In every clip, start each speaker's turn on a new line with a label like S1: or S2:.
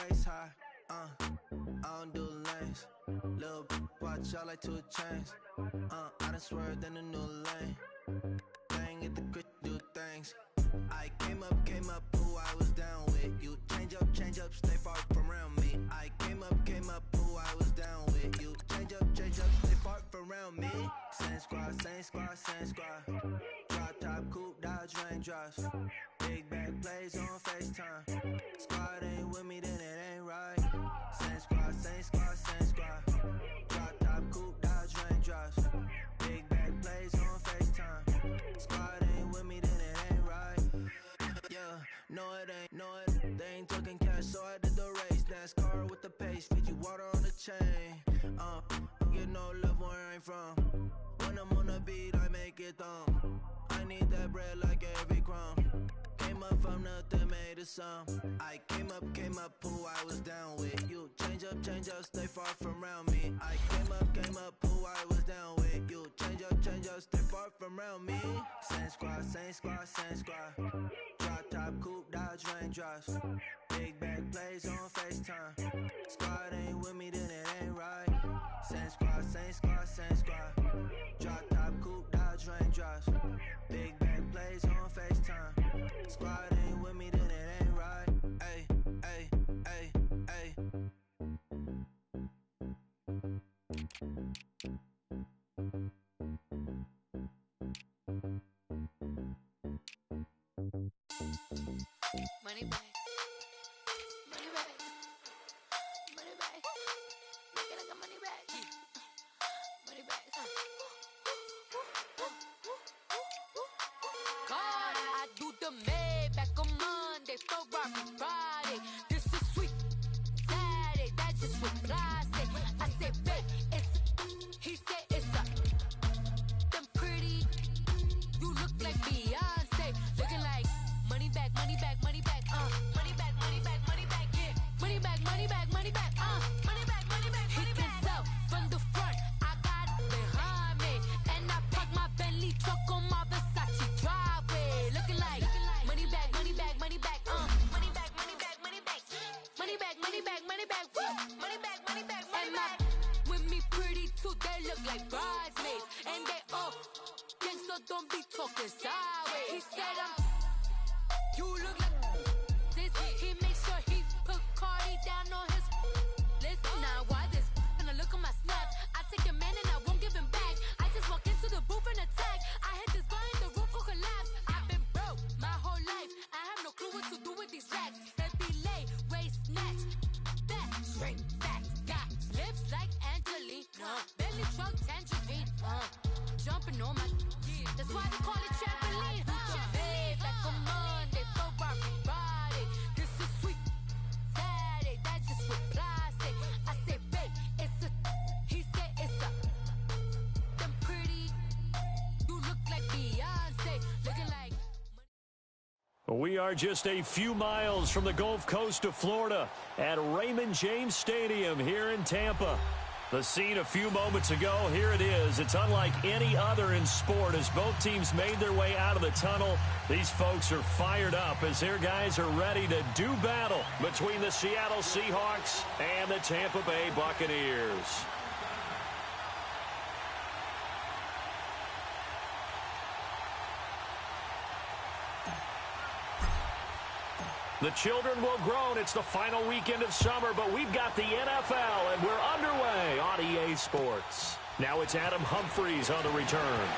S1: waist high. I don't do lanes. Little watch out like 2 chains. I done swerved in a new lane. Bang at the crit, do things. I came up, who I was down with. You change up, stay far from around me. I came up, who I was down with. You change up, stay far from around me. Same squad. Drop top, coupe, dodge, raindrops. Big bag plays on FaceTime. Squad ain't with me, then it ain't right. Same squad. Drop top, coupe, dodge, raindrops. Big bag plays on FaceTime. Squad ain't with me, then it ain't right. Yeah, no it ain't, they ain't talking cash, so I did the race. NASCAR with the pace, feed you water on the chain. Get no love where I ain't from. When I'm on the beat, I make it thumb. I need that bread like every crumb. Came up from nothing, made a sum. I came up, who I was down with. You change up, stay far from around me. I came up, who I was down with. You change up, stay far from around me. Same squad. Drop top, coupe, dodge, raindrops. Big bag plays on FaceTime. Squad ain't with me, then it ain't right. Same squad. Drop top, coupe, dodge, raindrops. Big bag plays on FaceTime. Squad ain't with me, then it ain't right. Ay.
S2: Money back. Make it like a money back. Money back. God, I do the Maybach on Monday, Ferrari Friday. This is sweet Saturday, that's just what I say. I say, babe, he said it's a. Them pretty, you look like Beyonce. Looking like money back, money back. Money back, yeah. Money back, Money back, He can tell from the front, I got it behind me. And I park my Bentley truck on my Versace driveway. Looking like money back. Money back, woo. Money back. And my with me pretty too, they look like bridesmaids. And they all gang, so don't be talking sideways. He said you look like this. He makes sure he put Cardi down on his list. Now why this? When I look at my snap, I take a man and I won't give him back. I just walk into the booth and attack. I hit this bar and the roof will collapse. I've been broke my whole life. I have no clue what to do with these racks. Heavy lay, waist snatch, back, straight back. Got lips like Angelina, belly truck tangerine. Jumping on my, that's why they call it trampoline. Back on Monday, Ferrari Friday. This is sweet Saturday, that's just what I say. I say, babe, it's a, he said it's a. Them pretty, you look like Beyonce. Looking like.
S3: We are just a few miles from the Gulf Coast of Florida at Raymond James Stadium here in Tampa. The scene a few moments ago, here it is. It's unlike any other in sport as both teams made their way out of the tunnel. These folks are fired up as their guys are ready to do battle between the Seattle Seahawks and the Tampa Bay Buccaneers. The children will groan. It's the final weekend of summer, but we've got the NFL, and we're underway on EA Sports. Now it's Adam Humphries on the return.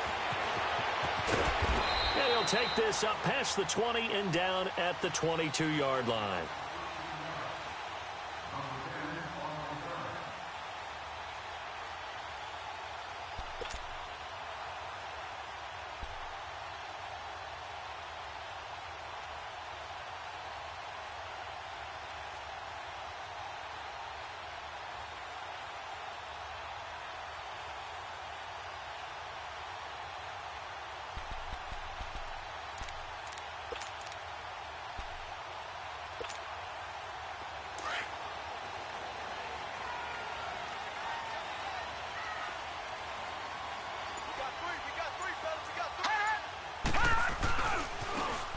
S3: And he'll take this up past the 20 and down at the 22-yard line.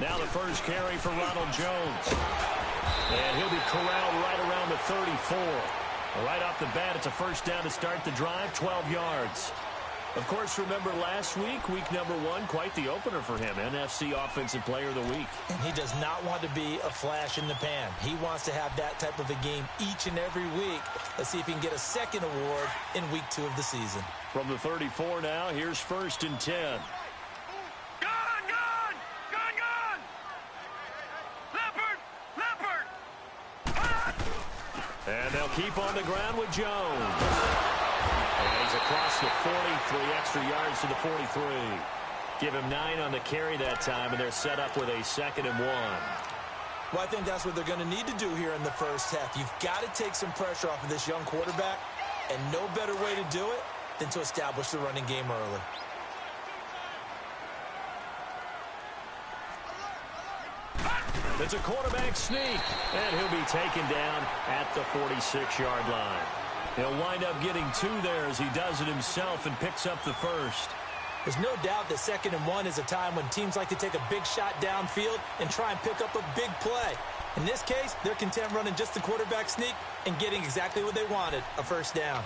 S3: Now the first carry for Ronald Jones. And he'll be corralled right around 34. Right off the bat, it's a first down to start the drive, 12 yards. Of course, remember last week, week number 1, quite the opener for him, NFC Offensive Player of the Week.
S4: And he does not want to be a flash in the pan. He wants to have that type of a game each and every week. Let's see if he can get a second award in week 2 of the season.
S3: From the 34 now, here's 1st and 10. And they'll keep on the ground with Jones. And he's across the 40, 3 extra yards to the 43. Give him 9 on the carry that time, and they're set up with a 2nd and 1.
S4: Well, I think that's what they're going to need to do here in the first half. You've got to take some pressure off of this young quarterback, and no better way to do it than to establish the running game early.
S3: It's a quarterback sneak, and he'll be taken down at the 46-yard line. He'll wind up getting 2 there as he does it himself and picks up the first.
S4: There's no doubt that 2nd and 1 is a time when teams like to take a big shot downfield and try and pick up a big play. In this case, they're content running just the quarterback sneak and getting exactly what they wanted, a first down.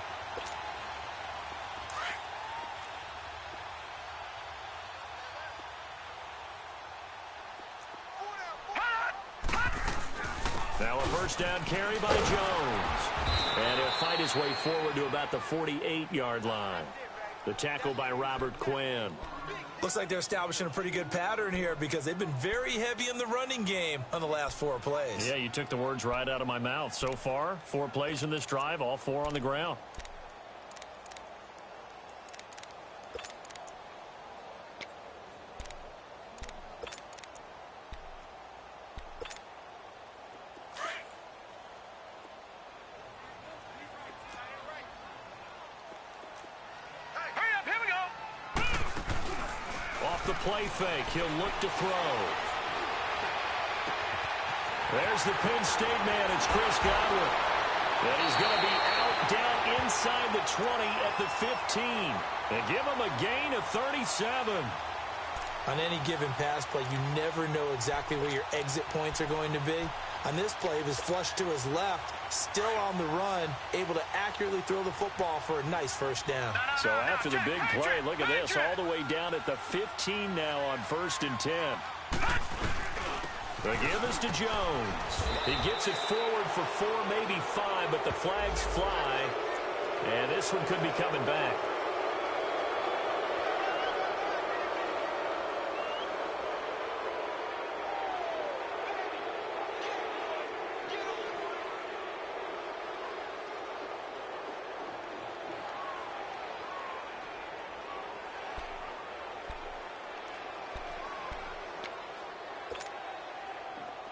S3: Now a first down carry by Jones. And he'll fight his way forward to about the 48-yard line. The tackle by Robert Quinn.
S4: Looks like they're establishing a pretty good pattern here because they've been very heavy in the running game on the last 4 plays.
S3: Yeah, you took the words right out of my mouth. So far, 4 plays in this drive, all 4 on the ground. The play fake. He'll look to throw. There's the Penn State man. It's Chris Godwin. And he's going to be out down inside the 20 at the 15. And give him a gain of 37.
S4: On any given pass play, you never know exactly where your exit points are going to be. On this play, he was flushed to his left, still on the run, able to accurately throw the football for a nice first down.
S3: So after the big play, look at this, all the way down at the 15 now on 1st and 10. The give is to Jones. He gets it forward for 4, maybe 5, but the flags fly. And this one could be coming back.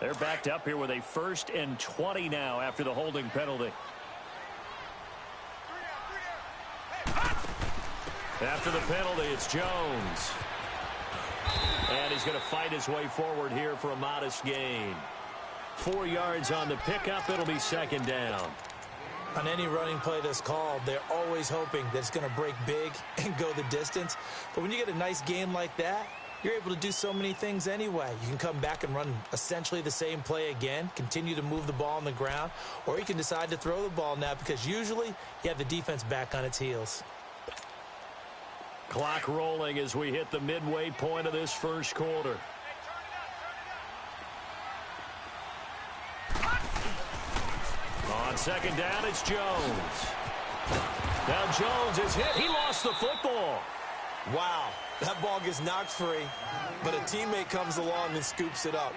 S3: They're backed up here with a 1st and 20 now after the holding penalty. After the penalty, it's Jones. And he's going to fight his way forward here for a modest gain. 4 yards on the pickup. It'll be 2nd down.
S4: On any running play that's called, they're always hoping that it's going to break big and go the distance. But when you get a nice gain like that, you're able to do so many things anyway. You can come back and run essentially the same play again, continue to move the ball on the ground, or you can decide to throw the ball now because usually you have the defense back on its heels.
S3: Clock rolling as we hit the midway point of this first quarter. On 2nd down, it's Jones. Now Jones is hit. He lost the football.
S4: Wow, that ball gets knocked free, but a teammate comes along and scoops it up.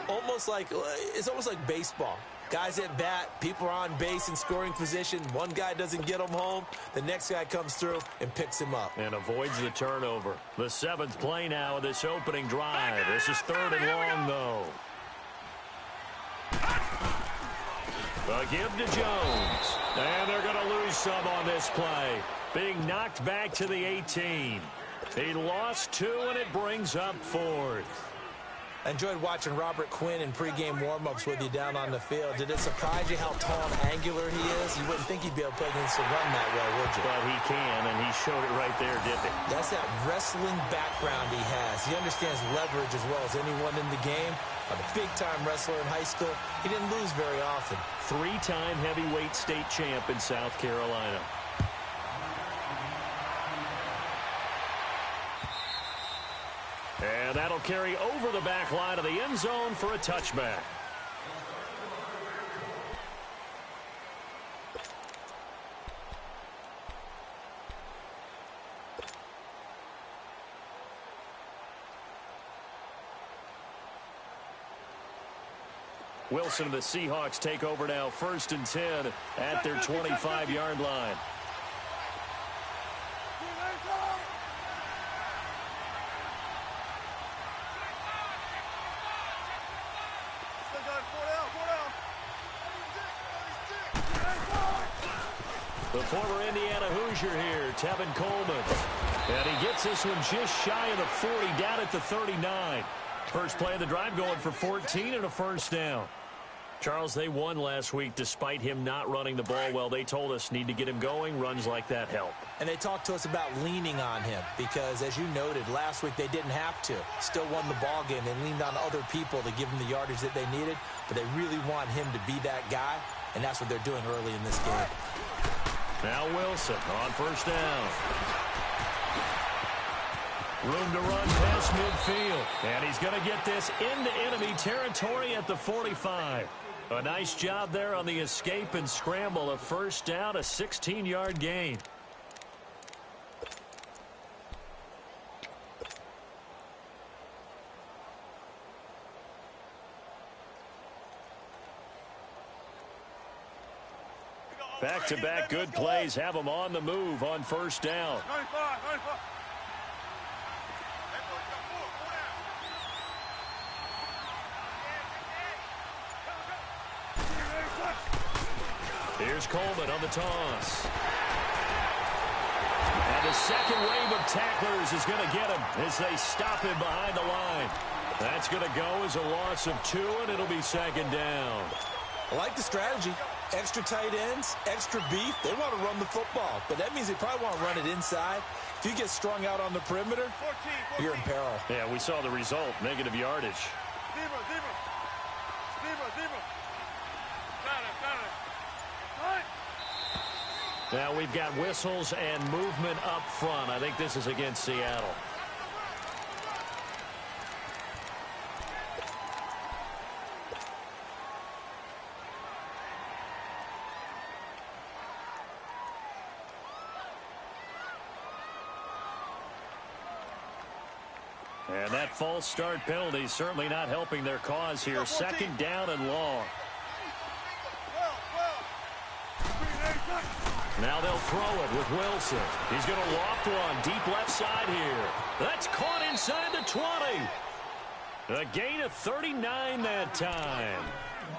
S4: It's almost like baseball. Guys at bat, people are on base in scoring position. One guy doesn't get him home. The next guy comes through and picks him up.
S3: And avoids the turnover. The 7th play now of this opening drive. This is 3rd and long, though. The give to Jones. And they're going to lose some on this play. Being knocked back to the 18. He lost 2, and it brings up 4th.
S4: I enjoyed watching Robert Quinn in pregame warm-ups with you down on the field. Did it surprise you how tall and angular he is? You wouldn't think he'd be able to play against the run that well, would you?
S3: But he can, and he showed it right there, didn't he?
S4: That's that wrestling background he has. He understands leverage as well as anyone in the game. A big-time wrestler in high school. He didn't lose very often.
S3: Three-time heavyweight state champ in South Carolina. And that'll carry over the back line of the end zone for a touchback. Wilson and the Seahawks take over now, 1st and 10 at their 25-yard line. The former Indiana Hoosier here, Tevin Coleman. And he gets this one just shy of the 40, down at the 39. First play of the drive going for 14 and a first down. Charles, they won last week despite him not running the ball well. They told us need to get him going. Runs like that help.
S4: And they talked to us about leaning on him because, as you noted, last week they didn't have to. Still won the ball game. They leaned on other people to give them the yardage that they needed, but they really want him to be that guy, and that's what they're doing early in this game.
S3: Now Wilson on first down. Room to run past midfield. And he's going to get this into enemy territory at the 45. A nice job there on the escape and scramble. A first down, a 16-yard gain. Back-to-back good plays have them on the move on first down. Here's Coleman on the toss. And the second wave of tacklers is going to get him as they stop him behind the line. That's going to go as a loss of 2, and it'll be second down.
S4: I like the strategy. Extra tight ends, extra beef. They want to run the football, but that means they probably want to run it inside. If you get strung out on the perimeter, 14. You're in peril.
S3: Yeah, we saw the result, negative yardage. Now we've got whistles and movement up front. I think this is against Seattle. And that false start penalty certainly not helping their cause here. Second down and long. Now they'll throw it with Wilson. He's going to loft one deep left side here. That's caught inside the 20. A gain of 39 that time.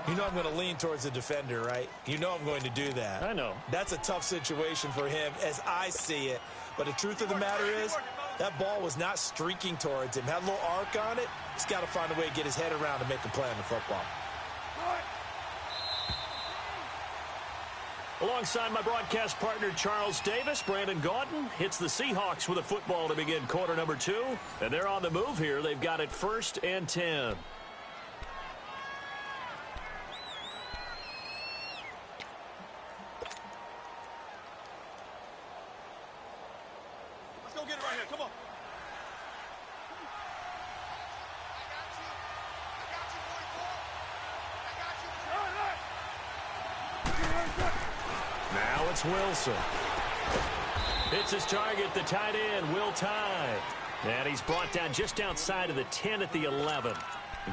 S4: You know I'm going to lean towards the defender, right? You know I'm going to do that.
S3: I know.
S4: That's a tough situation for him as I see it. But the truth of the matter is, that ball was not streaking towards him. Had a little arc on it. He's got to find a way to get his head around and make a play on the football.
S3: Alongside my broadcast partner, Charles Davis, Brandon Gaudin hits the Seahawks with a football to begin quarter number 2. And they're on the move here. They've got it 1st and 10.
S5: Let's go get it right here. Come on.
S3: Now it's Wilson. Hits his target, the tight end, Will Tye. And he's brought down just outside of the 10 at the 11.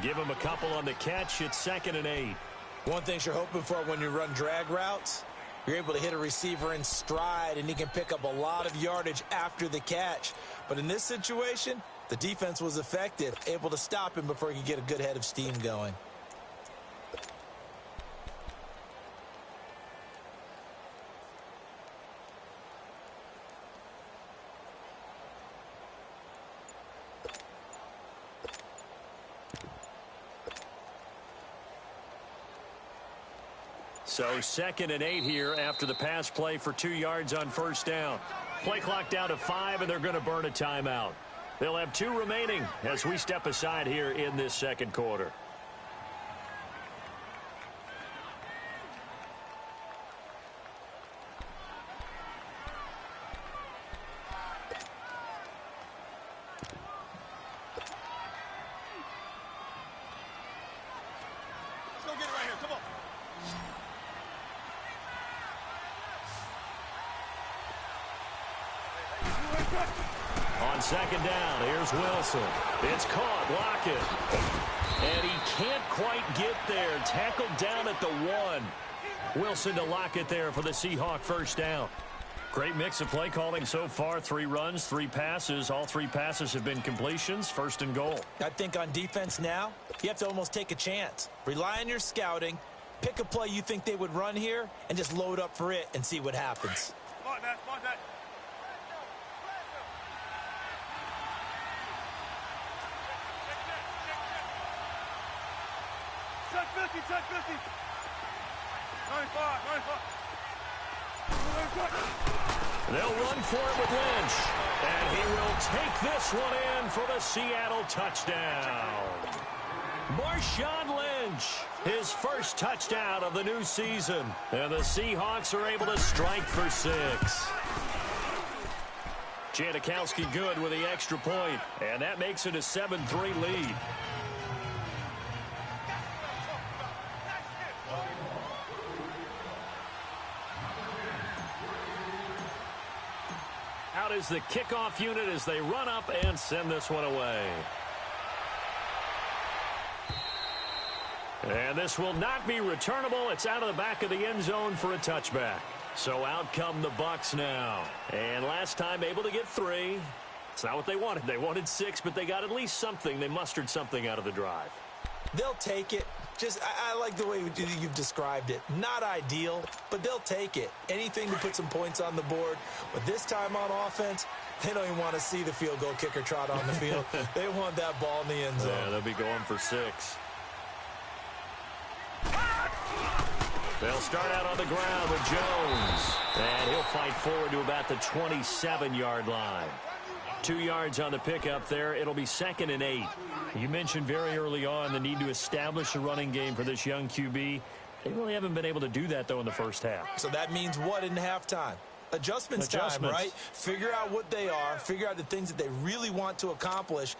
S3: Give him a couple on the catch. It's 2nd and 8.
S4: One thing you're hoping for when you run drag routes, you're able to hit a receiver in stride, and he can pick up a lot of yardage after the catch. But in this situation, the defense was effective, able to stop him before he could get a good head of steam going.
S3: So 2nd and 8 here after the pass play for 2 yards on first down. Play clock down to 5, and they're going to burn a timeout. They'll have 2 remaining as we step aside here in this second quarter. On 2nd down, here's Wilson. It's caught. Lockett. And he can't quite get there. Tackled down at the 1. Wilson to Lockett there for the Seahawk first down. Great mix of play calling so far. 3 runs, 3 passes. All 3 passes have been completions. 1st and goal.
S4: I think on defense now, you have to almost take a chance. Rely on your scouting. Pick a play you think they would run here and just load up for it and see what happens.
S5: Come on, man. Come on, man. Check 50. 95.
S3: They'll run for it with Lynch. And he will take this one in for the Seattle touchdown. Marshawn Lynch, his first touchdown of the new season. And the Seahawks are able to strike for 6. Janikowski good with the extra point. And that makes it a 7-3 lead. Out is the kickoff unit as they run up and send this one away. And this will not be returnable. It's out of the back of the end zone for a touchback. So out come the Bucs now. And last time able to get 3. It's not what they wanted. They wanted 6, but they got at least something. They mustered something out of the drive.
S4: They'll take it. I like the way you've described it. Not ideal, but they'll take it. Anything to put some points on the board. But this time on offense, they don't even want to see the field goal kicker trot on the field. They want that ball in the end zone.
S3: Yeah, they'll be going for 6. They'll start out on the ground with Jones. And he'll fight forward to about the 27-yard line. 2 yards on the pickup there. It'll be 2nd and 8. You mentioned very early on the need to establish a running game for this young QB. They really haven't been able to do that, though, in the first half.
S4: So that means what in halftime? Adjustments time, right? Figure out what they are. Figure out the things that they really want to accomplish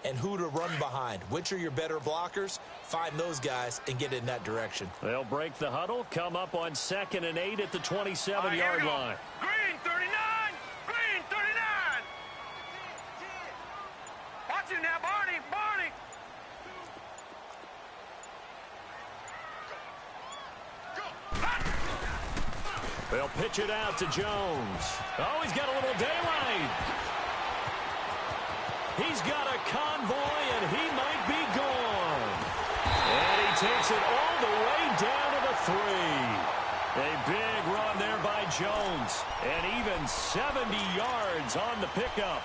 S4: and who to run behind. Which are your better blockers? Find those guys and get in that direction.
S3: They'll break the huddle, come up on 2nd and 8 at the 27-yard line.
S5: Green 39. Green 39. Watch it now, Barney.
S3: They'll pitch it out to Jones. Oh, he's got a little daylight. He's got a convoy, and he might be gone. And he takes it all the way down to the 3. A big run there by Jones. And even 70 yards on the pickup.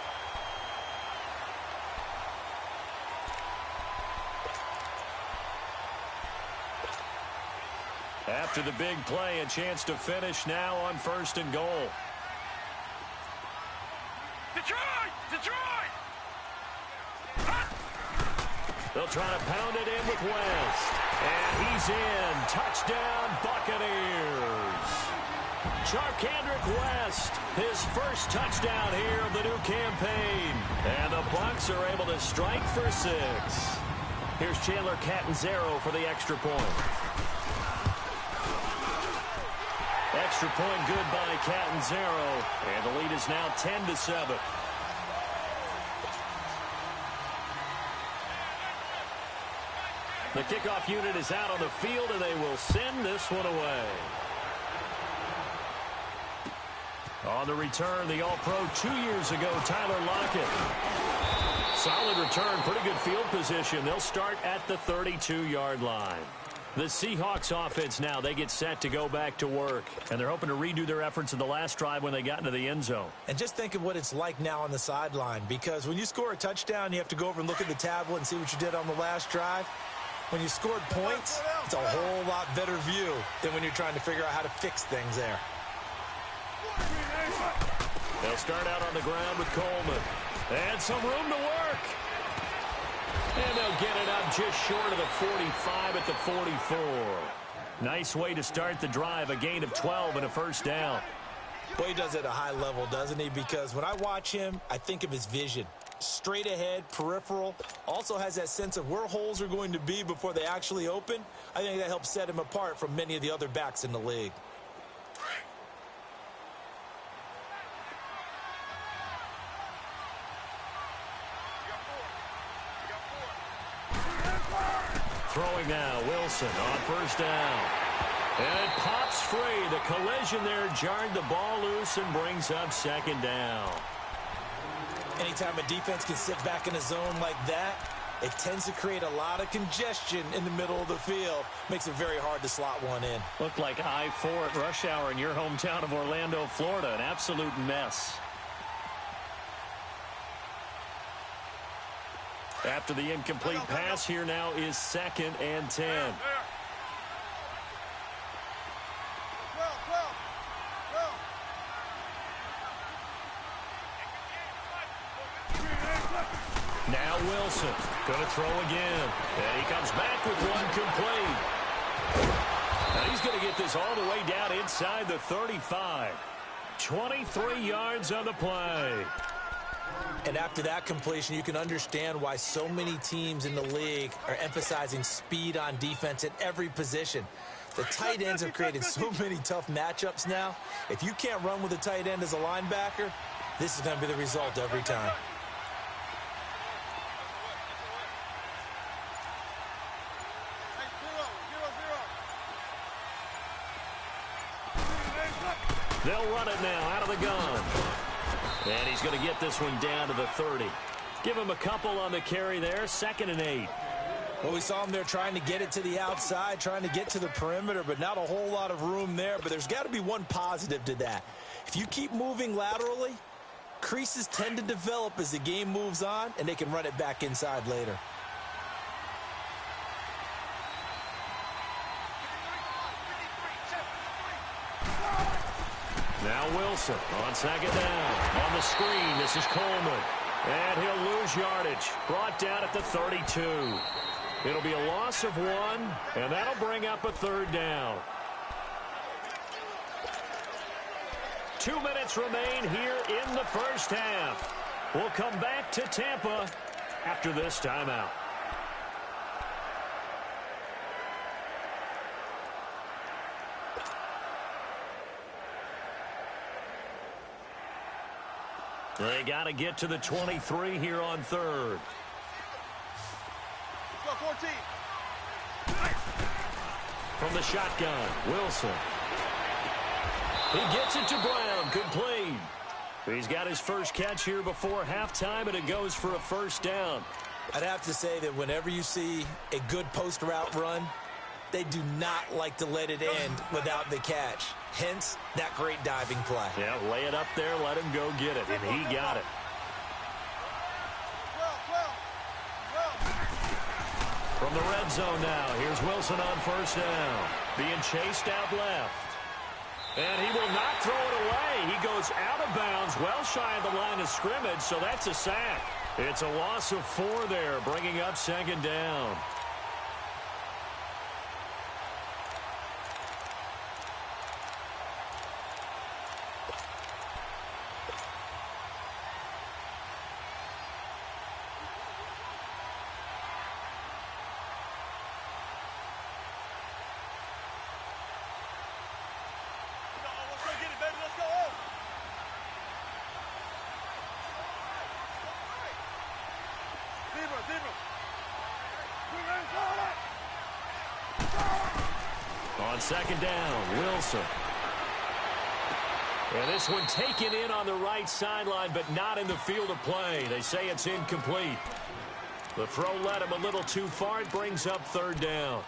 S3: After the big play, a chance to finish now on 1st and goal.
S5: Detroit!
S3: They'll try to pound it in with West. And he's in. Touchdown, Buccaneers. Charkandrick West, his first touchdown here of the new campaign. And the Bucs are able to strike for 6. Here's Chandler Catanzaro for the extra point. Extra point good by Catanzaro. And the lead is now 10-7. The kickoff unit is out on the field, and they will send this one away. On the return, the All-Pro 2 years ago, Tyler Lockett. Solid return, pretty good field position. They'll start at the 32-yard line. The Seahawks offense now, they get set to go back to work. And they're hoping to redo their efforts in the last drive when they got into the end zone.
S4: And just think of what it's like now on the sideline. Because when you score a touchdown, you have to go over and look at the tablet and see what you did on the last drive. When you scored points, it's a whole lot better view than when you're trying to figure out how to fix things there.
S3: They'll start out on the ground with Coleman. And some room to work. And they'll get it up just short of the 45 at the 44. Nice way to start the drive, a gain of 12 and a first down.
S4: Well, he does it at a high level, doesn't he? Because when I watch him, I think of his vision. Straight ahead, peripheral, also has that sense of where holes are going to be before they actually open. I think that helps set him apart from many of the other backs in the league.
S3: Throwing now, Wilson on first down. And it pops free. The collision there jarred the ball loose and brings up second down.
S4: Anytime a defense can sit back in a zone like that, it tends to create a lot of congestion in the middle of the field. Makes it very hard to slot one in.
S3: Looked like I-4 at rush hour in your hometown of Orlando, Florida. An absolute mess. After the incomplete pass, here now is 2nd and 10. Now Wilson going to throw again. And he comes back with one complete. And he's going to get this all the way down inside the 35. 23 yards on the play.
S4: And after that completion, you can understand why so many teams in the league are emphasizing speed on defense at every position. The tight ends have created so many tough matchups now. If you can't run with a tight end as a linebacker, this is going to be the result every time.
S3: They'll run it now out of the gun. And he's going to get this one down to the 30. Give him a couple on the carry there. 2nd and 8.
S4: Well, we saw him there trying to get it to the outside, trying to get to the perimeter, but not a whole lot of room there. But there's got to be one positive to that. If you keep moving laterally, creases tend to develop as the game moves on, and they can run it back inside later.
S3: Now Wilson on 2nd down. On the screen, this is Coleman. And he'll lose yardage. Brought down at the 32. It'll be a loss of 1, and that'll bring up a 3rd down. 2 minutes remain here in the first half. We'll come back to Tampa after this timeout. They got to get to the 23 here on 3rd.
S5: Let's go, 14.
S3: From the shotgun, Wilson. He gets it to Brown, complete. He's got his first catch here before halftime, and it goes for a first down.
S4: I'd have to say that whenever you see a good post route run, they do not like to let it end without the catch. Hence, that great diving play.
S3: Yeah, lay it up there, let him go get it, and he got it. From the red zone now, here's Wilson on first down. Being chased out left. And he will not throw it away. He goes out of bounds, well shy of the line of scrimmage, so that's a sack. It's a loss of 4 there, bringing up 2nd down. On 2nd down, Wilson. And this one taken in on the right sideline, but not in the field of play. They say it's incomplete. The throw led him a little too far. It brings up 3rd down.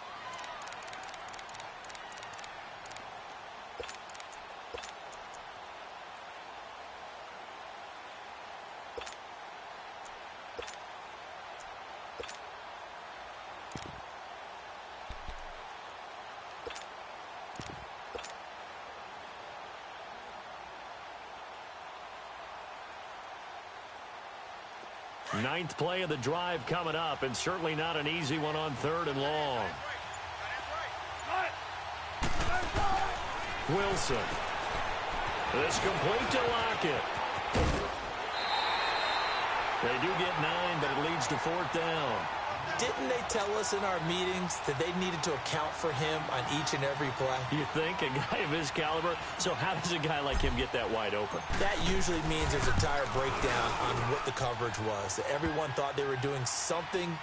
S3: Ninth play of the drive coming up, and certainly not an easy one on 3rd and long. Wilson. This complete to Lockett. They do get 9, but it leads to 4th down.
S4: Didn't they tell us in our meetings that they needed to account for him on each and every play?
S3: You think? A guy of his caliber? So how does a guy like him get that wide open?
S4: That usually means there's a tire breakdown on what the coverage was. That everyone thought they were doing something,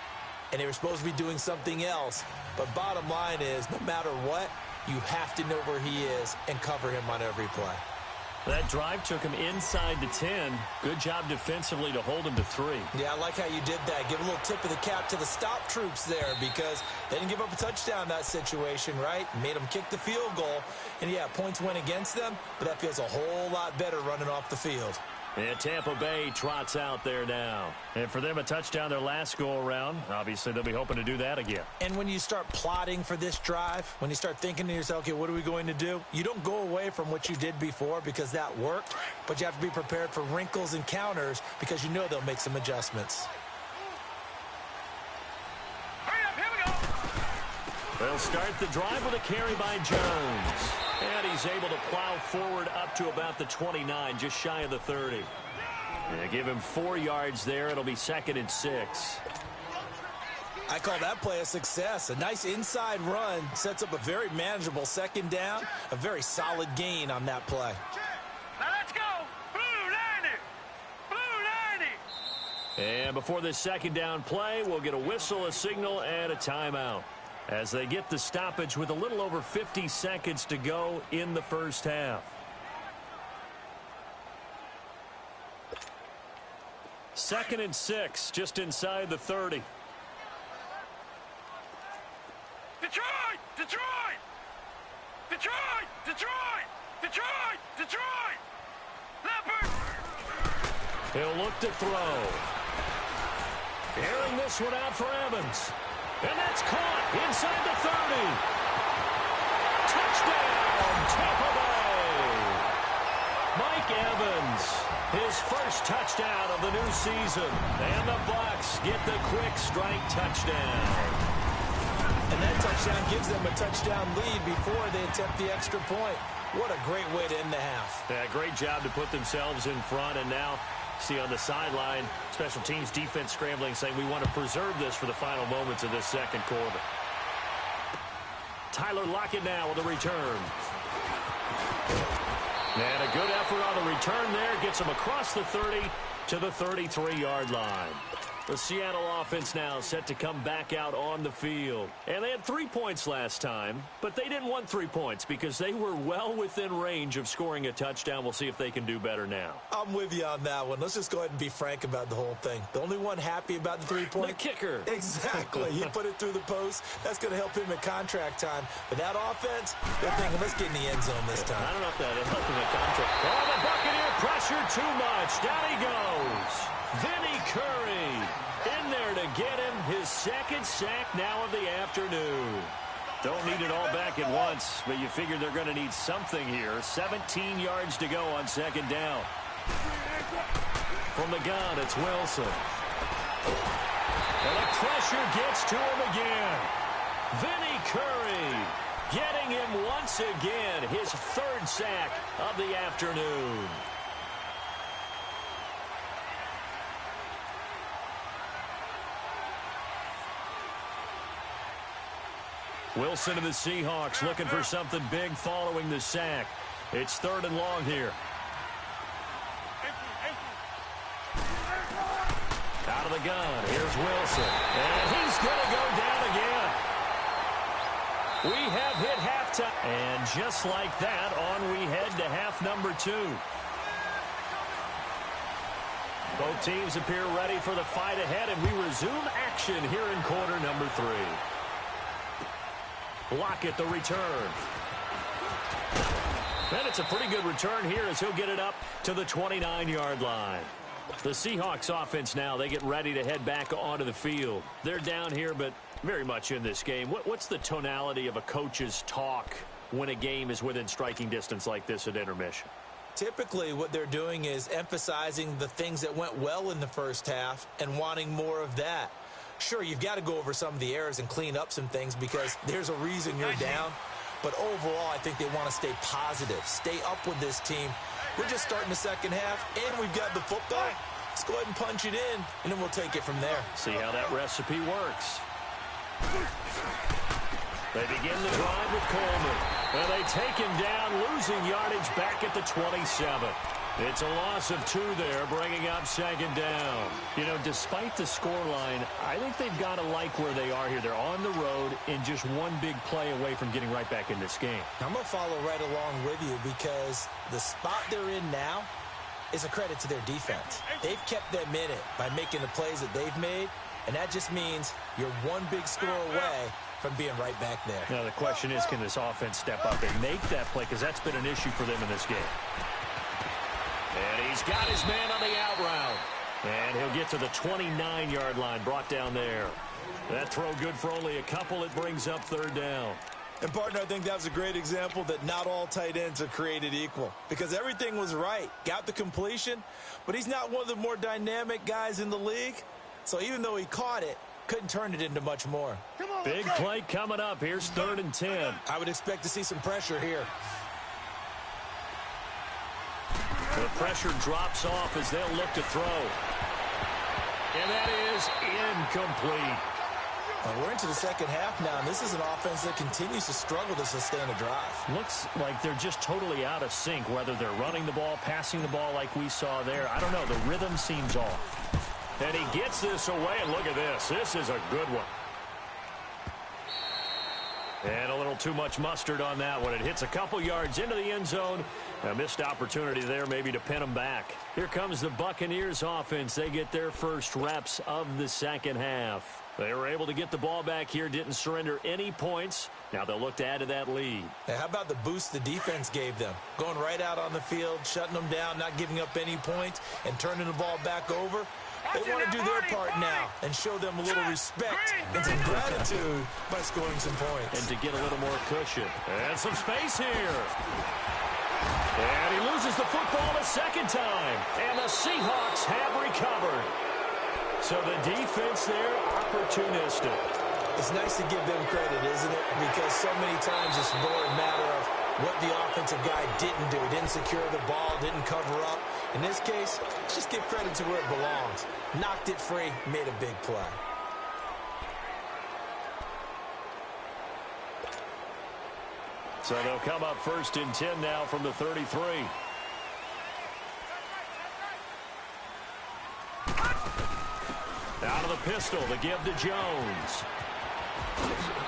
S4: and they were supposed to be doing something else. But bottom line is, no matter what, you have to know where he is and cover him on every play.
S3: That drive took him inside the 10. Good job defensively to hold him to 3.
S4: Yeah, I like how you did that. Give a little tip of the cap to the stop troops there because they didn't give up a touchdown in that situation, right? Made them kick the field goal. And, yeah, points went against them, but that feels a whole lot better running off the field.
S3: And Tampa Bay trots out there now. And for them, a touchdown their last go-around. Obviously, they'll be hoping to do that again.
S4: And when you start plotting for this drive, when you start thinking to yourself, okay, what are we going to do? You don't go away from what you did before because that worked, but you have to be prepared for wrinkles and counters because you know they'll make some adjustments.
S5: Hurry up, here we go.
S3: They'll start the drive with a carry by Jones. And he's able to plow forward up to about the 29, just shy of the 30. And give him 4 yards there. It'll be 2nd and 6.
S4: I call that play a success. A nice inside run sets up a very manageable 2nd down. A very solid gain on that play.
S5: Now let's go. Blue 90. Blue 90.
S3: And before this 2nd down play, we'll get a whistle, a signal, and a timeout, as they get the stoppage with a little over 50 seconds to go in the first half. Second and 6, just inside the 30.
S5: Detroit! Detroit! Detroit! Detroit! Detroit! Detroit! Leopard!
S3: He'll look to throw. Airing this one out for Evans. And that's caught inside the 30. Touchdown, Tampa Bay. Mike Evans, his first touchdown of the new season. And the Bucs get the quick strike touchdown.
S4: And that touchdown gives them a touchdown lead before they attempt the extra point. What a great way to end the half.
S3: Yeah, great job to put themselves in front, and now see on the sideline, special teams defense scrambling, saying we want to preserve this for the final moments of this 2nd quarter. Tyler Lockett now with a return. And a good effort on the return there. Gets him across the 30 to the 33-yard line. The Seattle offense now set to come back out on the field. And they had 3 points last time, but they didn't want 3 points because they were well within range of scoring a touchdown. We'll see if they can do better now.
S4: I'm with you on that one. Let's just go ahead and be frank about the whole thing. The only one happy about the 3-point?
S3: The kicker.
S4: Exactly. He put it through the post. That's going to help him in contract time. But that offense, they're thinking, let's get in the end zone this time.
S3: I don't know if that helped him in contract. Oh, the Buccaneer pressure too much. Down he goes. Vinny Curry in there to get him his 2nd sack now of the afternoon. Don't need it all back at once, but you figure they're going to need something here. 17 yards to go on 2nd down. From the gun, it's Wilson. And the pressure gets to him again. Vinny Curry getting him once again, his 3rd sack of the afternoon. Wilson and the Seahawks looking for something big following the sack. It's 3rd and long here. Out of the gun, here's Wilson. And he's going to go down again. We have hit halftime. And just like that, on we head to half number 2. Both teams appear ready for the fight ahead, and we resume action here in quarter number 3. Lockett the return. And it's a pretty good return here as he'll get it up to the 29-yard line. The Seahawks offense now, they get ready to head back onto the field. They're down here, but very much in this game. What's the tonality of a coach's talk when a game is within striking distance like this at intermission?
S4: Typically, what they're doing is emphasizing the things that went well in the first half and wanting more of that. Sure, you've got to go over some of the errors and clean up some things because there's a reason you're down. But overall, I think they want to stay positive, stay up with this team. We're just starting the second half, and we've got the football. Let's go ahead and punch it in, and then we'll take it from there.
S3: See how that recipe works. They begin the drive with Coleman. Well, they take him down, losing yardage back at the 27. It's a loss of 2 there, bringing up second down. You know, despite the scoreline, I think they've got to like where they are here. They're on the road and just one big play away from getting right back in this game.
S4: I'm going to follow right along with you because the spot they're in now is a credit to their defense. They've kept them in it by making the plays that they've made, and that just means you're one big score away from being right back there.
S3: Now, the question is, can this offense step up and make that play? Because that's been an issue for them in this game. And he's got his man on the out route. And he'll get to the 29-yard line, brought down there. That throw good for only a couple. It brings up third down.
S4: And, partner, I think that was a great example that not all tight ends are created equal because everything was right. Got the completion, but he's not one of the more dynamic guys in the league. So even though he caught it, couldn't turn it into much more.
S3: Big play coming up. Here's 3rd and 10.
S4: I would expect to see some pressure here.
S3: The pressure drops off as they'll look to throw. And that is incomplete.
S4: Well, we're into the second half now, and this is an offense that continues to struggle to sustain a drive.
S3: Looks like they're just totally out of sync, whether they're running the ball, passing the ball like we saw there. I don't know. The rhythm seems off. And he gets this away, and look at this. This is a good one. And a little too much mustard on that one. It hits a couple yards into the end zone. A missed opportunity there maybe to pin them back. Here comes the Buccaneers offense. They get their first reps of the second half. They were able to get the ball back here, didn't surrender any points. Now they'll look to add to that lead.
S4: Hey, how about the boost the defense gave them? Going right out on the field, shutting them down, not giving up any points, and turning the ball back over. They want to do their part now and show them a little respect and some gratitude by scoring some points.
S3: And to get a little more cushion. And some space here. And he loses the football a second time. And the Seahawks have recovered. So the defense there, opportunistic.
S4: It's nice to give them credit, isn't it? Because so many times it's more a matter of what the offensive guy didn't do. He didn't secure the ball, didn't cover up. In this case, let's just give credit to where it belongs. Knocked it free, made a big play.
S3: So they'll come up 1st and 10 now from the 33. Out of the pistol, the give to Jones.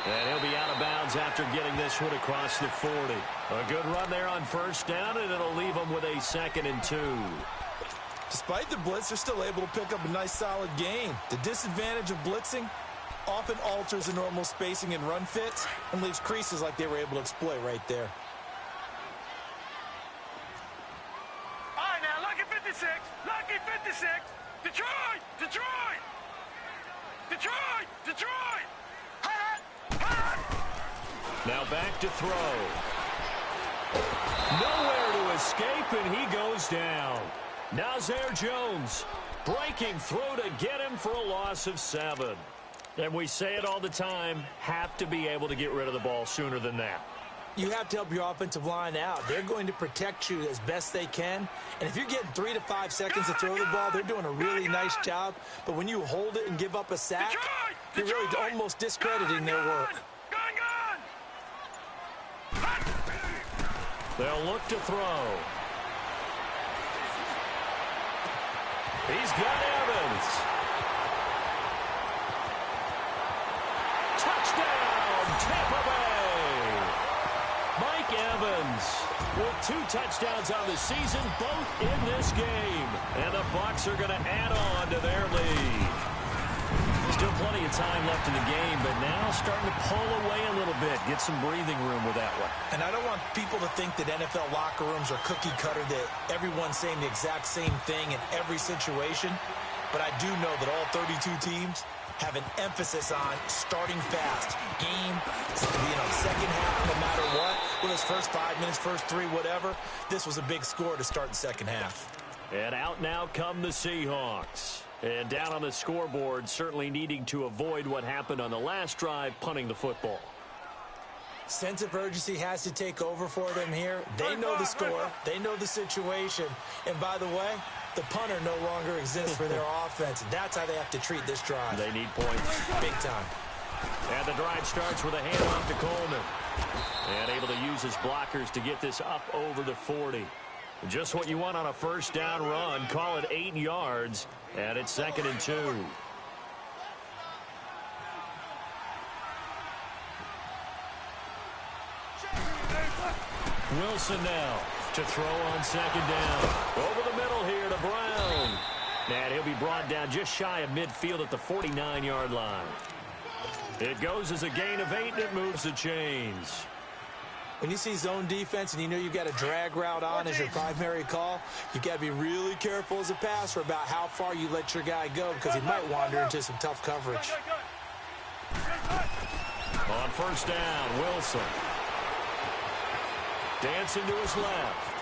S3: And he'll be out of bounds after getting this one across the 40. A good run there on 1st down, and it'll leave them with a 2nd and 2.
S4: Despite the blitz, they're still able to pick up a nice, solid gain. The disadvantage of blitzing often alters the normal spacing and run fits and leaves creases like they were able to exploit right there.
S5: All right, now, lucky 56. Lucky 56. Detroit! Detroit! Detroit! Detroit! Hot! Hot!
S3: Now back to throw. Nowhere to escape, and he goes down. Nazir Jones breaking through to get him for a loss of 7. And we say it all the time, have to be able to get rid of the ball sooner than that.
S4: You have to help your offensive line out. They're going to protect you as best they can. And if you're getting 3 to 5 seconds to throw the ball, they're doing a really nice job. But when you hold it and give up a sack, you're really almost discrediting their work.
S3: They'll look to throw. He's got Evans. Touchdown, Tampa Bay. Mike Evans with 2 touchdowns on the season, both in this game. And the Bucs are going to add on to their lead. Still plenty of time left in the game, but now starting to pull away a little bit. Get some breathing room with that one.
S4: And I don't want people to think that NFL locker rooms are cookie cutter, that everyone's saying the exact same thing in every situation. But I do know that all 32 teams have an emphasis on starting fast. Game, second half, no matter what. Well, his first 5 minutes, first 3, whatever. This was a big score to start the second half.
S3: And out now come the Seahawks. And down on the scoreboard, certainly needing to avoid what happened on the last drive, punting the football.
S4: Sense of urgency has to take over for them here. They know the score. They know the situation. And by the way, the punter no longer exists for their offense. That's how they have to treat this drive.
S3: They need points.
S4: Big time.
S3: And the drive starts with a handoff to Coleman. And able to use his blockers to get this up over the 40. Just what you want on a first down run. Call it 8 yards. And it's 2nd and 2. Wilson now to throw on 2nd down. Over the middle here to Brown. And he'll be brought down just shy of midfield at the 49-yard line. It goes as a gain of 8, and it moves the chains.
S4: When you see zone defense and you know you've got a drag route on as your primary call, you've got to be really careful as a passer about how far you let your guy go because he might wander into some tough coverage.
S3: On first down, Wilson. Dancing to his left.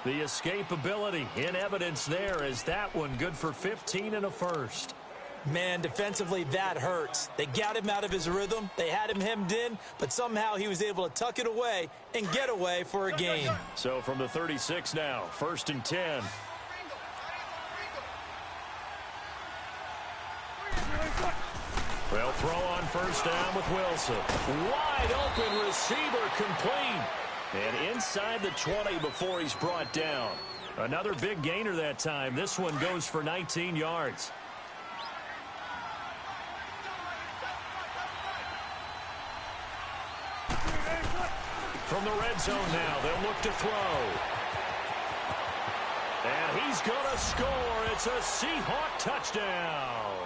S3: The escapability in evidence there as that one good for 15 and a first.
S4: Man, defensively, that hurts. They got him out of his rhythm. They had him hemmed in, but somehow he was able to tuck it away and get away for a gain.
S3: So from the 36 now, 1st and 10. They'll throw on first down with Wilson. Wide open receiver complete. And inside the 20 before he's brought down. Another big gainer that time. This one goes for 19 yards. From the red zone now, they'll look to throw. And he's going to score. It's a Seahawk touchdown.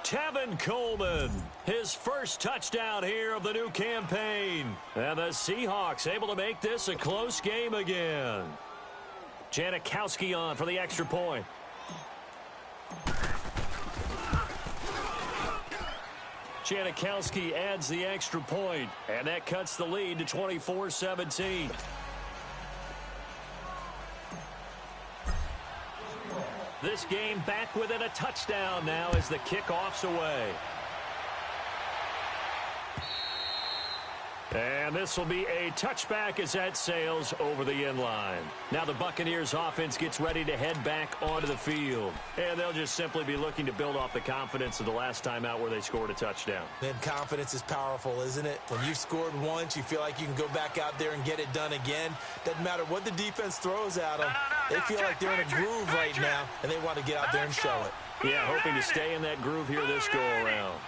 S3: Tevin Coleman, his first touchdown here of the new campaign. And the Seahawks able to make this a close game again. Janikowski on for the extra point. Janikowski adds the extra point, and that cuts the lead to 24-17. This game back within a touchdown now as the kickoff's away. And this will be a touchback as that sails over the end line. Now the Buccaneers offense gets ready to head back onto the field. And they'll just simply be looking to build off the confidence of the last time out where they scored a touchdown.
S4: Then confidence is powerful, isn't it? When you've scored once, you feel like you can go back out there and get it done again. Doesn't matter what the defense throws at them. They feel like they're in a groove right now, and they want to get out there and show it.
S3: Yeah, hoping to stay in that groove here this go-around.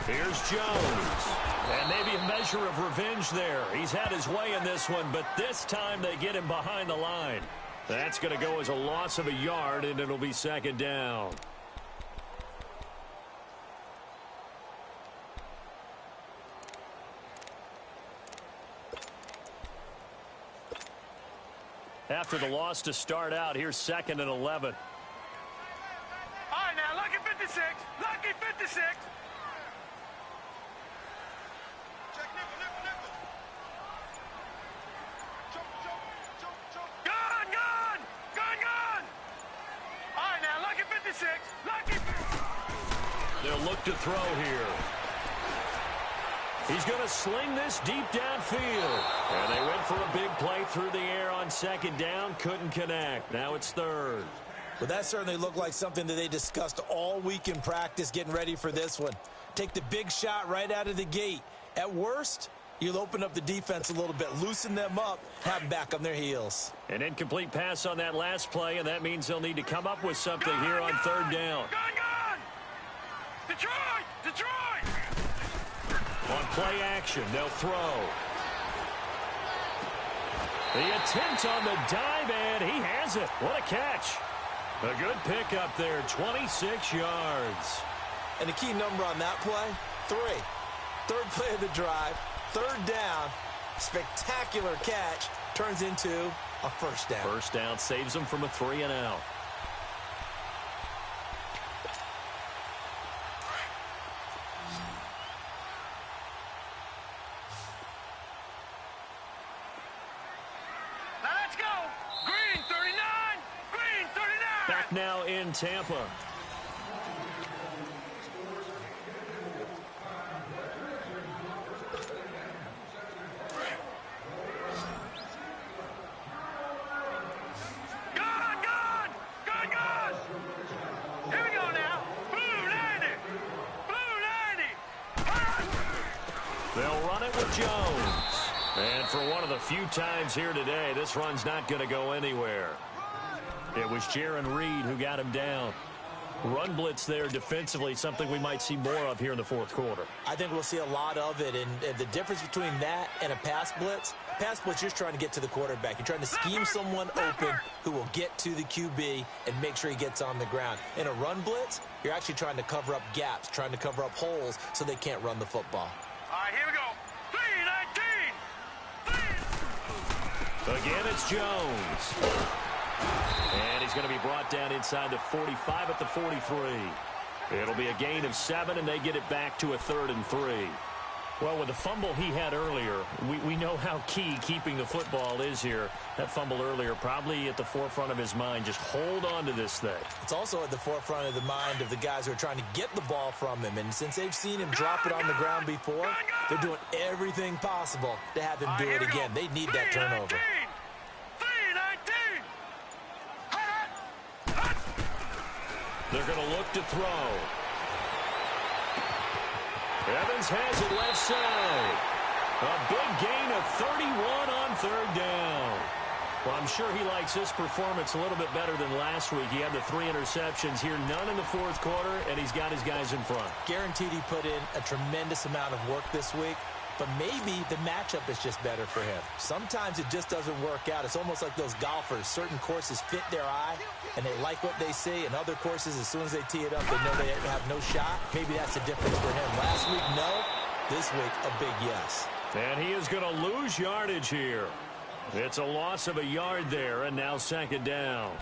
S3: Here's Jones. And maybe a measure of revenge there. He's had his way in this one, but this time they get him behind the line. That's going to go as a loss of a yard, and it'll be 2nd down. After the loss to start out, here's 2nd and 11.
S5: All right, now, lucky 56. Lucky 56.
S3: They'll look to throw here. He's going to sling this deep downfield. And they went for a big play through the air on 2nd down. Couldn't connect. Now it's 3rd.
S4: Well, that certainly looked like something that they discussed all week in practice getting ready for this one. Take the big shot right out of the gate. At worst, you'll open up the defense a little bit, loosen them up, have them back on their heels.
S3: An incomplete pass on that last play, and that means they'll need to come up with something here on 3rd down.
S5: Detroit! Detroit!
S3: On play action, they'll throw. The attempt on the dive, and he has it. What a catch. A good pickup there, 26 yards.
S4: And the key number on that play, 3. 3rd play of the drive, 3rd down, spectacular catch, turns into a first down.
S3: First down saves them from a 3 and out. now in Tampa.
S5: Here we go now. Blue 90. Blue 90.
S3: They'll run it with Jones. And for one of the few times here today, this run's not going to go anywhere. It was Jaron Reed who got him down. Run blitz there defensively, something we might see more of here in the fourth quarter.
S4: I think we'll see a lot of it, and the difference between that and a pass blitz, you're just trying to get to the quarterback. You're trying to scheme someone open who will get to the QB and make sure he gets on the ground. In a run blitz, you're actually trying to cover up gaps, trying to cover up holes so they can't run the football.
S5: All right, here we go. 3-19.
S3: Again, it's Jones. And he's going to be brought down inside the 45 at the 43. It'll be a gain of 7, and they get it back to a 3rd and 3. Well, with the fumble he had earlier, we know how key keeping the football is here. That fumble earlier probably at the forefront of his mind. Just hold on to this thing.
S4: It's also at the forefront of the mind of the guys who are trying to get the ball from him. And since they've seen him drop it on the ground before, they're doing everything possible to have him do it again. They need that turnover.
S3: They're going to look to throw. Evans has it left side. A big gain of 31 on 3rd down. Well, I'm sure he likes this performance a little bit better than last week. He had the 3 interceptions here, none in the fourth quarter, and he's got his guys in front.
S4: Guaranteed he put in a tremendous amount of work this week, but maybe the matchup is just better for him. Sometimes it just doesn't work out. It's almost like those golfers. Certain courses fit their eye, and they like what they see. And other courses, as soon as they tee it up, they know they have no shot. Maybe that's the difference for him. Last week, no. This week, a big yes.
S3: And he is going to lose yardage here. It's a loss of a yard there, and now 2nd down.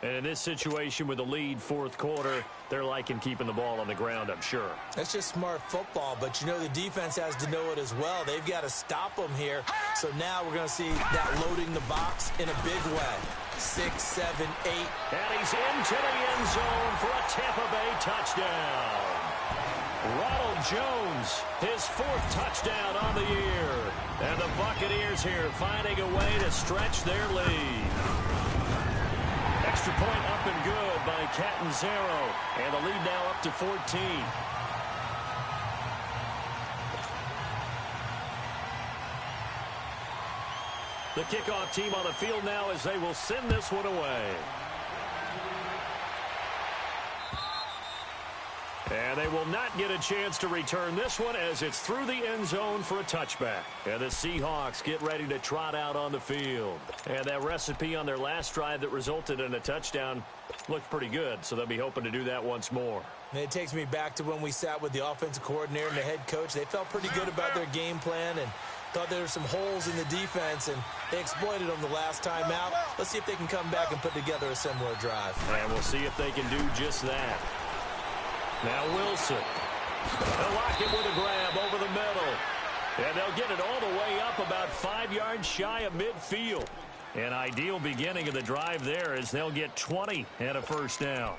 S3: And in this situation with the lead, fourth quarter, they're liking keeping the ball on the ground, I'm sure.
S4: That's just smart football, but you know the defense has to know it as well. They've got to stop them here. So now we're going to see that loading the box in a big way. 6, 7, 8.
S3: And he's into the end zone for a Tampa Bay touchdown. Ronald Jones, his 4th touchdown on the year. And the Buccaneers here finding a way to stretch their lead. Extra point up and good by Catanzaro. And the lead now up to 14. The kickoff team on the field now as they will send this one away. And they will not get a chance to return this one as it's through the end zone for a touchback. And the Seahawks get ready to trot out on the field. And that recipe on their last drive that resulted in a touchdown looked pretty good, so they'll be hoping to do that once more.
S4: And it takes me back to when we sat with the offensive coordinator and the head coach. They felt pretty good about their game plan and thought there were some holes in the defense, and they exploited them the last time out. Let's see if they can come back and put together a similar drive.
S3: And we'll see if they can do just that. Now Wilson. They'll lock it with a grab over the middle. And they'll get it all the way up about 5 yards shy of midfield. An ideal beginning of the drive there as they'll get 20 and a 1st down.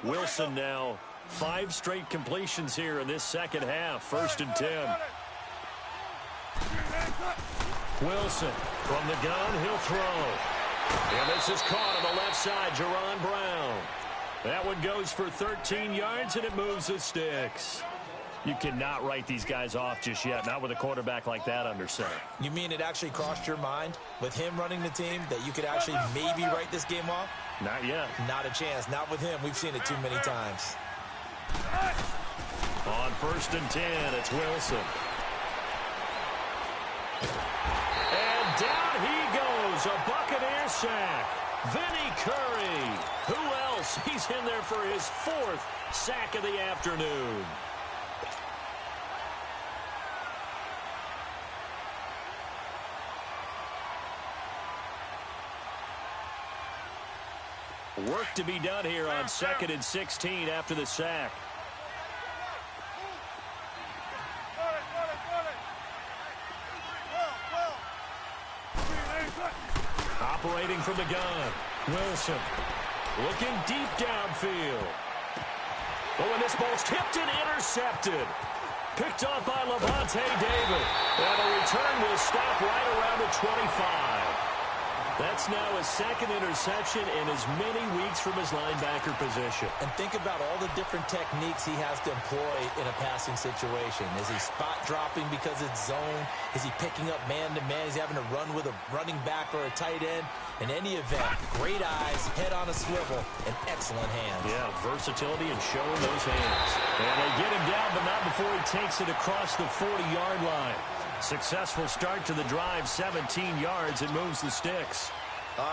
S3: Wilson now 5 straight completions here in this second half. 1st and 10. Wilson from the gun, he'll throw. And this is caught on the left side, Jerron Brown. That one goes for 13 yards, and it moves the sticks. You cannot write these guys off just yet, not with a quarterback like that under center.
S4: You mean it actually crossed your mind with him running the team that you could actually maybe write this game off?
S3: Not yet.
S4: Not a chance. Not with him. We've seen it too many times.
S3: On 1st and 10, it's Wilson. And down he goes, a Buccaneer sack. Vinny Curry. Who else? He's in there for his 4th sack of the afternoon. Work to be done here on 2nd and 16 after the sack. operating from the gun. Wilson looking deep downfield. Oh, and this ball's tipped and intercepted. Picked off by Levante David. And the return will stop right around the 25. That's now his second interception in as many weeks from his linebacker position.
S4: And think about all the different techniques he has to employ in a passing situation. Is he spot dropping because it's zone? Is he picking up man-to-man? Is he having to run with a running back or a tight end? In any event, great eyes, head on a swivel, and excellent hands.
S3: Yeah, versatility and showing those hands. And they get him down, but not before he takes it across the 40-yard line. Successful start to the drive, 17 yards. It moves the sticks.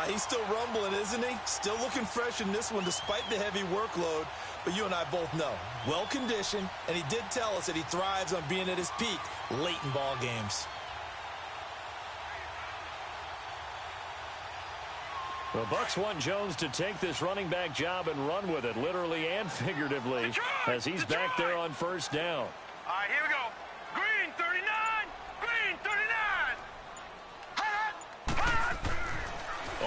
S4: He's still rumbling, isn't he? Still looking fresh in this one despite the heavy workload. But you and I both know, well-conditioned, and he did tell us that he thrives on being at his peak late in ball games.
S3: The Bucs want Jones to take this running back job and run with it, literally and figuratively, as he's back there on first down.
S5: All right, here we go. Green 39. Green 39.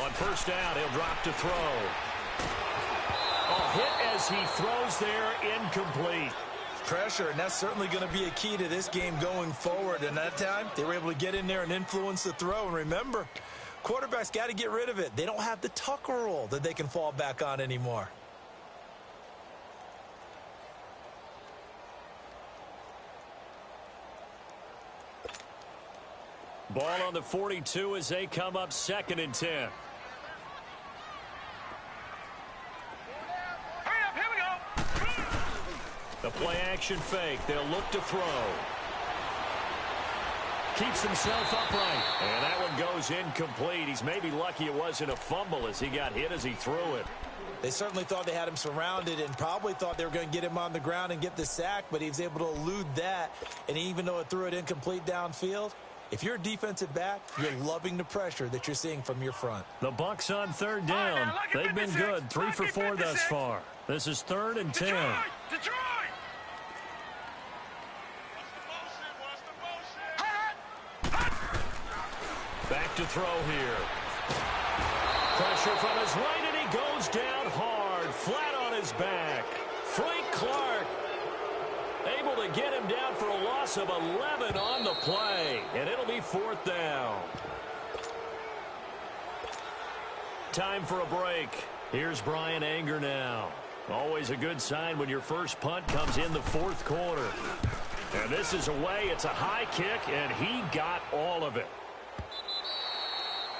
S3: On first down, he'll drop to throw. A hit as he throws there, incomplete.
S4: Pressure, and that's certainly going to be a key to this game going forward. And that time, they were able to get in there and influence the throw. And remember, quarterbacks got to get rid of it. They don't have the Tucker rule that they can fall back on anymore.
S3: Ball on the 42 as they come up 2nd and 10.
S5: Hurry up, here we go.
S3: The play action fake. They'll look to throw. Keeps himself upright. And that one goes incomplete. He's maybe lucky it wasn't a fumble as he got hit as he threw it.
S4: They certainly thought they had him surrounded and probably thought they were going to get him on the ground and get the sack, but he was able to elude that. And even though it threw it incomplete downfield, if you're a defensive back, you're loving the pressure that you're seeing from your front.
S3: The Bucs on 3rd down. They've been good. 3 for 4 thus far. This is 3rd and 10.
S5: Detroit!
S3: Back to throw here. Pressure from his right, and he goes down hard, flat on his back. Frank Clark able to get him down for a loss of 11 on the play, and it'll be 4th down. Time for a break. Here's Brian Anger now. Always a good sign when your first punt comes in the 4th quarter. And this is away. It's a high kick, and he got all of it.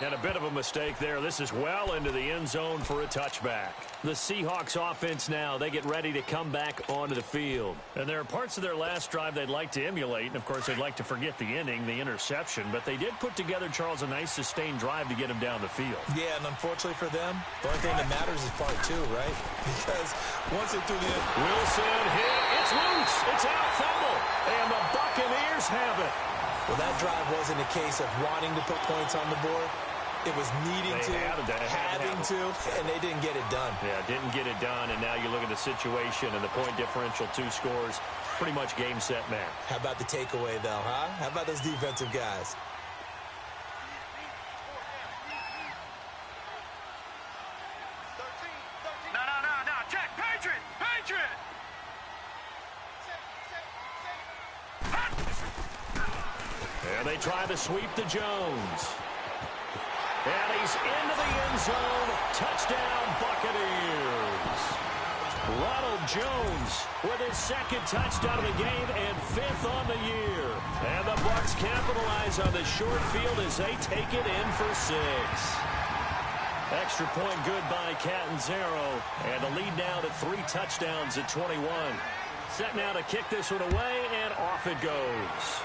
S3: And a bit of a mistake there. This is well into the end zone for a touchback. The Seahawks offense now, they get ready to come back onto the field. And there are parts of their last drive they'd like to emulate. And, of course, they'd like to forget the inning, the interception. But they did put together, Charles, a nice sustained drive to get him down the field.
S4: Yeah, and unfortunately for them, the only thing that matters is part 2, right? Because once they threw the end,
S3: Wilson hit. It's loose. It's out. Fumble. And the Buccaneers have it.
S4: well, that drive wasn't a case of wanting to put points on the board. It was needing to, having to, and they didn't get it done.
S3: Yeah, didn't get it done, and now you look at the situation and the point differential, 2 scores, pretty much game, set, match.
S4: How about the takeaway, though, huh? How about those defensive guys?
S5: No. Check. Patriot.
S3: And they try to sweep to Jones. And he's into the end zone. Touchdown, Buccaneers. Ronald Jones with his 2nd touchdown of the game and 5th on the year. And the Bucs capitalize on the short field as they take it in for 6. Extra point good by Catanzaro. And the lead now to 3 touchdowns at 21. Set now to kick this one away, and off it goes.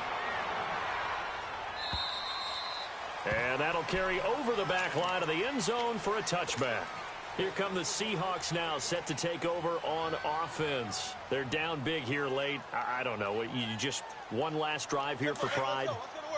S3: And that'll carry over the back line of the end zone for a touchback. Here come the Seahawks now, set to take over on offense. They're down big here late. I don't know. You just one last drive here for pride.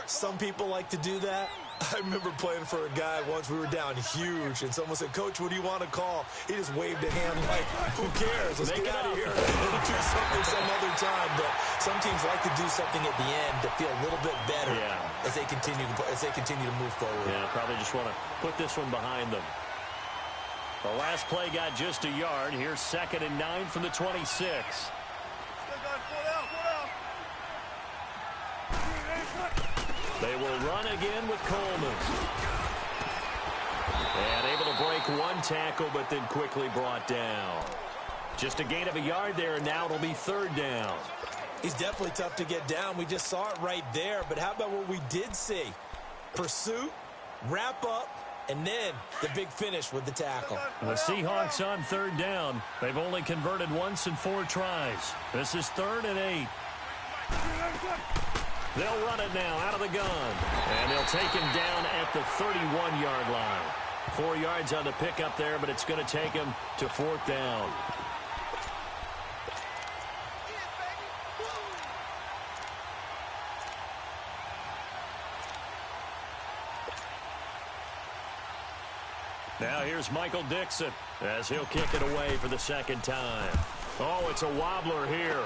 S4: Some people like to do that. I remember playing for a guy once. We were down huge, and someone said, "Coach, what do you want to call?" He just waved a hand like, "Who cares? Let's get out of here and do something some other time." But some teams like to do something at the end to feel a little bit better as they continue to move forward.
S3: Yeah, probably just want to put this one behind them. The last play got just a yard. Here's 2nd and 9 from the 26. They will run again with Coleman. And able to break one tackle, but then quickly brought down. Just a gain of a yard there, and now it'll be 3rd down.
S4: He's definitely tough to get down. We just saw it right there. But how about what we did see? Pursuit, wrap up, and then the big finish with the tackle.
S3: The Seahawks on 3rd down. They've only converted once in 4 tries. This is 3rd and 8. They'll run it now out of the gun. And they'll take him down at the 31-yard line. 4 yards on the pickup there, but it's going to take him to 4th down. Now here's Michael Dixon as he'll kick it away for the 2nd time. Oh, it's a wobbler here.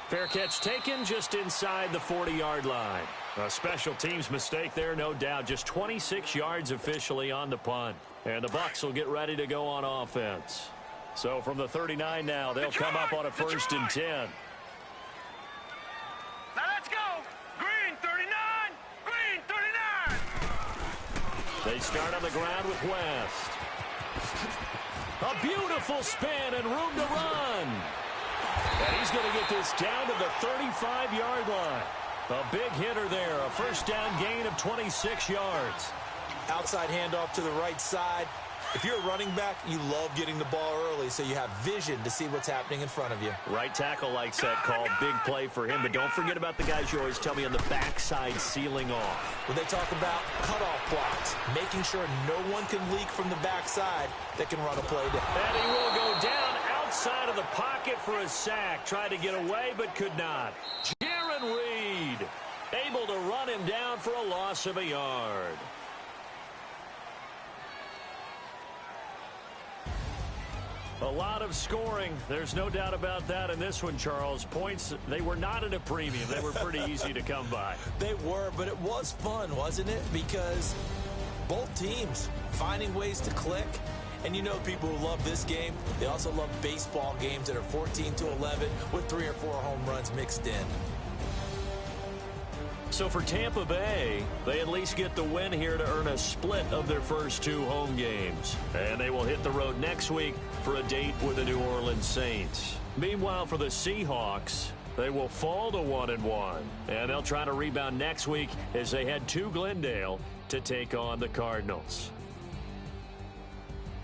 S3: Fair catch taken just inside the 40-yard line. A special teams mistake there, no doubt. Just 26 yards officially on the punt. And the Bucs will get ready to go on offense. So from the 39 now, they'll come up on a 1st and 10.
S5: Now let's go. Green 39. Green 39.
S3: They start on the ground with West. A beautiful spin and room to run. And he's going to get this down to the 35-yard line. A big hitter there. A 1st down gain of 26 yards.
S4: Outside handoff to the right side. If you're a running back, you love getting the ball early so you have vision to see what's happening in front of you.
S3: Right tackle likes that call. Big play for him. But don't forget about the guys you always tell me on the backside sealing off.
S4: When they talk about cutoff blocks, making sure no one can leak from the backside that can run a play down.
S3: And he will go down outside of the pocket for a sack. Tried to get away but could not. Jaron Reed able to run him down for a loss of a yard. A lot of scoring. There's no doubt about that in this one, Charles. Points, they were not at a premium. They were pretty easy to come by.
S4: They were, but it was fun, wasn't it? Because both teams finding ways to click. And you know people who love this game, they also love baseball games that are 14-11 with 3 or 4 home runs mixed in.
S3: So for Tampa Bay, they at least get the win here to earn a split of their first 2 home games. And they will hit the road next week for a date with the New Orleans Saints. Meanwhile, for the Seahawks, they will fall to 1-1. And they'll try to rebound next week as they head to Glendale to take on the Cardinals.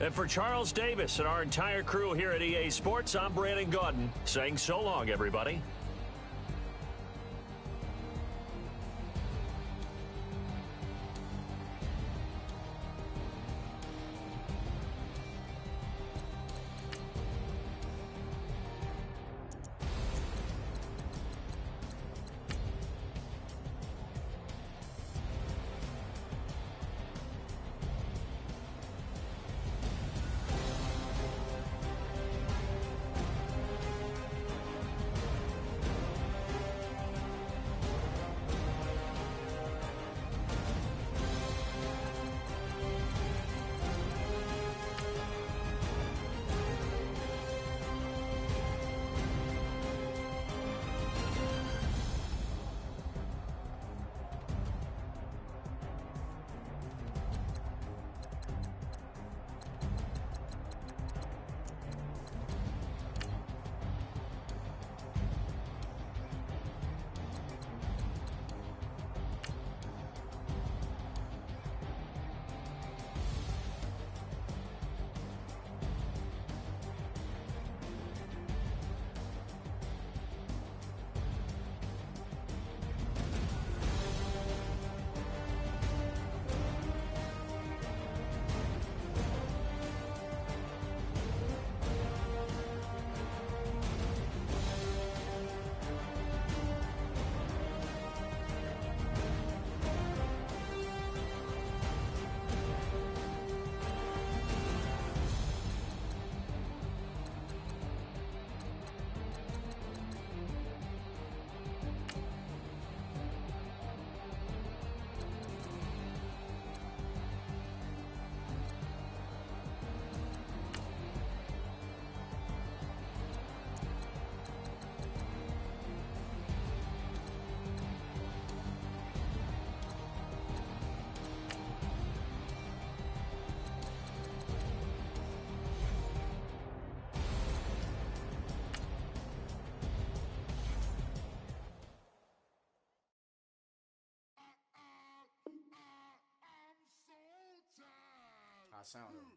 S3: And for Charles Davis and our entire crew here at EA Sports, I'm Brandon Gaudin saying so long, everybody.
S6: I sound him.